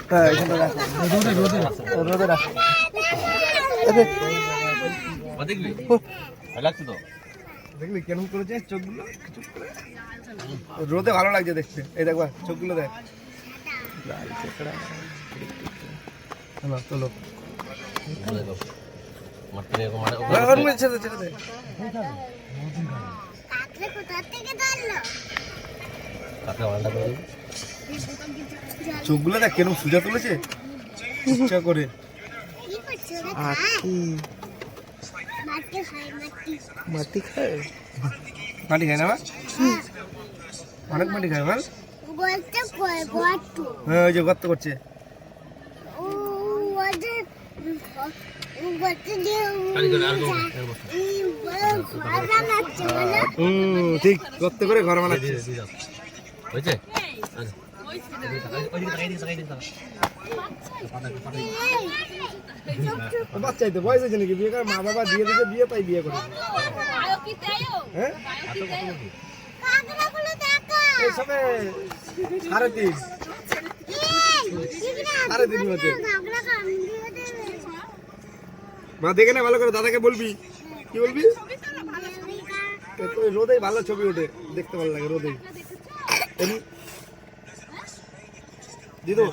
হ্যাঁ এখানে রাখো রোদে রাখো দেখবি লাগছে তো দেখবি কেমন করেছে চোখগুলো রোদে ভালো লাগছে দেখতে এই দেখবা চোখগুলো দেখ চলো চোখগুলো দেখ কেন সুজা তুলেছে ইচ্ছা করে মাটি খায় মাটি খায় না অনেক মাটি খায় বল হ্যাঁ ওই যে গর্ত করছে ঠিক গর্ত করে ঘর বানাচ্ছে বাচ্চাই তো বয়স হয়েছে নাকি বিয়ে করে মা বাবা দিয়ে দিতে বিয়ে তাই বিয়ে করে হ্যাঁ সাড়ে তিন মধ্যে মা দেখে না ভালো করে দাদাকে বলবি কি বলবি রোদেই ভালো ছবি ওঠে দেখতে ভালো লাগে রোদেই দিদু